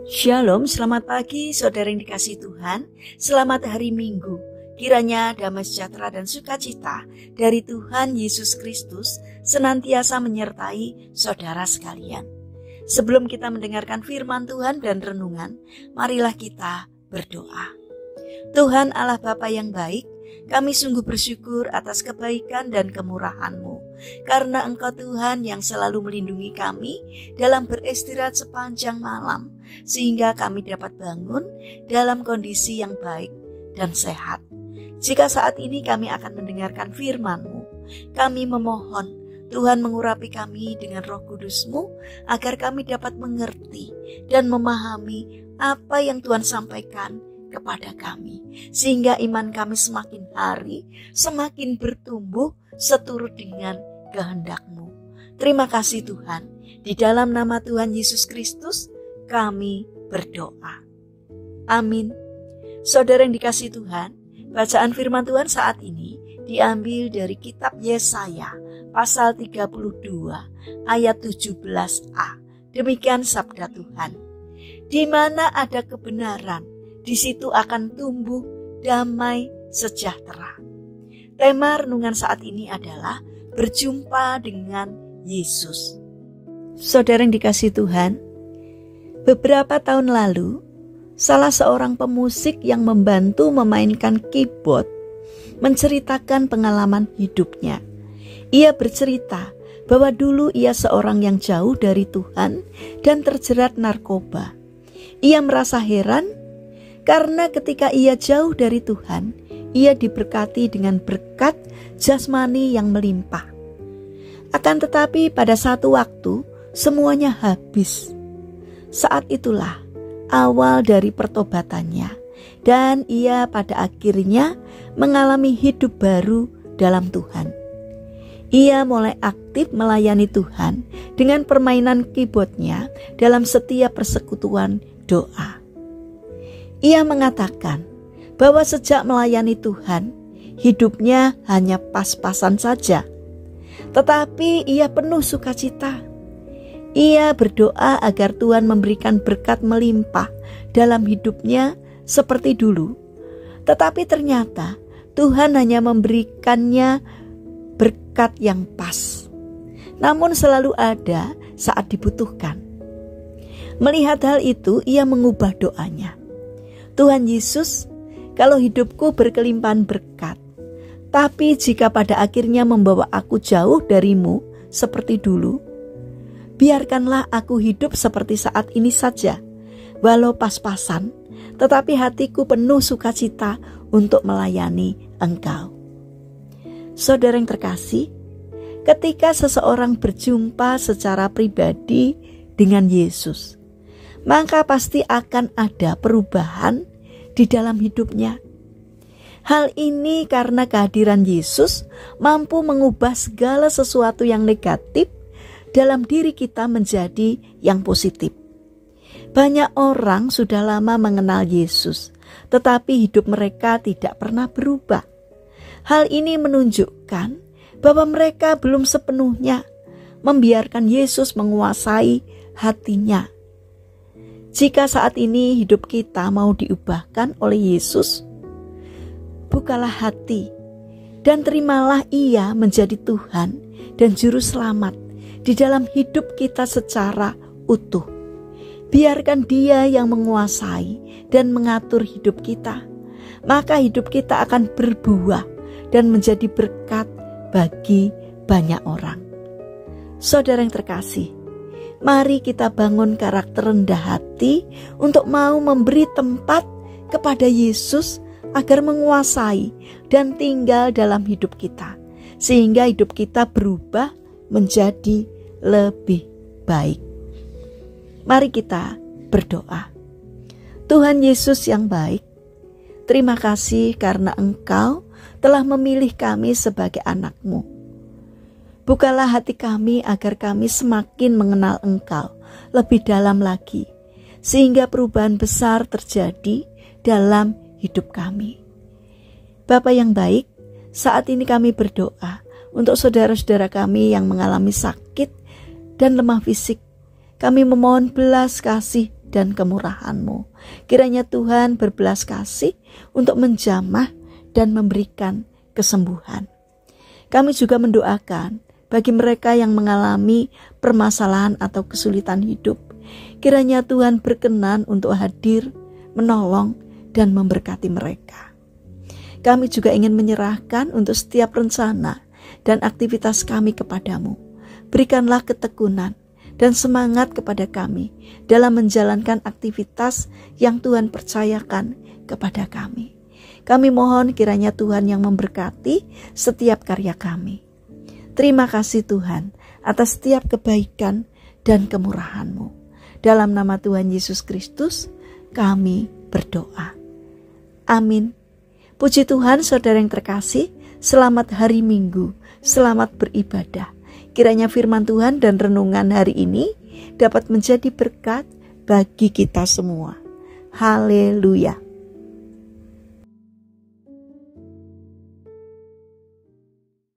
Shalom, selamat pagi saudara yang dikasihi Tuhan. Selamat hari Minggu. Kiranya damai sejahtera dan sukacita dari Tuhan Yesus Kristus senantiasa menyertai saudara sekalian. Sebelum kita mendengarkan firman Tuhan dan renungan, marilah kita berdoa. Tuhan Allah Bapa yang baik, kami sungguh bersyukur atas kebaikan dan kemurahan-Mu, karena Engkau Tuhan yang selalu melindungi kami dalam beristirahat sepanjang malam, sehingga kami dapat bangun dalam kondisi yang baik dan sehat. Jika saat ini kami akan mendengarkan firman-Mu, kami memohon Tuhan mengurapi kami dengan Roh Kudus-Mu, agar kami dapat mengerti dan memahami apa yang Tuhan sampaikan kepada kami, sehingga iman kami semakin hari semakin bertumbuh seturut dengan kehendak-Mu. Terima kasih Tuhan, di dalam nama Tuhan Yesus Kristus kami berdoa. Amin. Saudara yang dikasihi Tuhan, bacaan firman Tuhan saat ini diambil dari kitab Yesaya pasal 32 ayat 17a. Demikian sabda Tuhan. Di mana ada kebenaran, di situ akan tumbuh damai sejahtera. Tema renungan saat ini adalah berjumpa dengan Yesus. Saudara yang dikasihi Tuhan, beberapa tahun lalu, salah seorang pemusik yang membantu memainkan keyboard menceritakan pengalaman hidupnya. Ia bercerita bahwa dulu ia seorang yang jauh dari Tuhan dan terjerat narkoba. Ia merasa heran karena ketika ia jauh dari Tuhan, ia diberkati dengan berkat jasmani yang melimpah. Akan tetapi pada satu waktu, semuanya habis. Saat itulah awal dari pertobatannya, dan ia pada akhirnya mengalami hidup baru dalam Tuhan. Ia mulai aktif melayani Tuhan dengan permainan keyboardnya dalam setiap persekutuan doa. Ia mengatakan bahwa sejak melayani Tuhan, hidupnya hanya pas-pasan saja. Tetapi ia penuh sukacita. Ia berdoa agar Tuhan memberikan berkat melimpah dalam hidupnya seperti dulu. Tetapi ternyata Tuhan hanya memberikannya berkat yang pas. Namun selalu ada saat dibutuhkan. Melihat hal itu, ia mengubah doanya. Tuhan Yesus, kalau hidupku berkelimpahan berkat, tapi jika pada akhirnya membawa aku jauh darimu seperti dulu, biarkanlah aku hidup seperti saat ini saja, walau pas-pasan, tetapi hatiku penuh sukacita untuk melayani Engkau. Saudara yang terkasih, ketika seseorang berjumpa secara pribadi dengan Yesus, maka pasti akan ada perubahan di dalam hidupnya. Hal ini karena kehadiran Yesus mampu mengubah segala sesuatu yang negatif dalam diri kita menjadi yang positif. Banyak orang sudah lama mengenal Yesus, tetapi hidup mereka tidak pernah berubah. Hal ini menunjukkan bahwa mereka belum sepenuhnya membiarkan Yesus menguasai hatinya. Jika saat ini hidup kita mau diubahkan oleh Yesus, bukalah hati dan terimalah Ia menjadi Tuhan dan Juru Selamat di dalam hidup kita secara utuh. Biarkan Dia yang menguasai dan mengatur hidup kita, maka hidup kita akan berbuah dan menjadi berkat bagi banyak orang. Saudara yang terkasih, mari kita bangun karakter rendah hati untuk mau memberi tempat kepada Yesus agar menguasai dan tinggal dalam hidup kita, sehingga hidup kita berubah menjadi lebih baik. Mari kita berdoa. Tuhan Yesus yang baik, terima kasih karena Engkau telah memilih kami sebagai anak-Mu. Bukalah hati kami agar kami semakin mengenal Engkau lebih dalam lagi, sehingga perubahan besar terjadi dalam hidup kami. Bapa yang baik, saat ini kami berdoa untuk saudara-saudara kami yang mengalami sakit dan lemah fisik. Kami memohon belas kasih dan kemurahan-Mu. Kiranya Tuhan berbelas kasih untuk menjamah dan memberikan kesembuhan. Kami juga mendoakan bagi mereka yang mengalami permasalahan atau kesulitan hidup. Kiranya Tuhan berkenan untuk hadir, menolong, dan memberkati mereka. Kami juga ingin menyerahkan untuk setiap rencana dan aktivitas kami kepadamu. Berikanlah ketekunan dan semangat kepada kami dalam menjalankan aktivitas yang Tuhan percayakan kepada kami. Kami mohon kiranya Tuhan yang memberkati setiap karya kami. Terima kasih Tuhan atas setiap kebaikan dan kemurahan-Mu. Dalam nama Tuhan Yesus Kristus kami berdoa. Amin. Puji Tuhan, saudara yang terkasih, selamat hari Minggu, selamat beribadah. Kiranya firman Tuhan dan renungan hari ini dapat menjadi berkat bagi kita semua. Haleluya.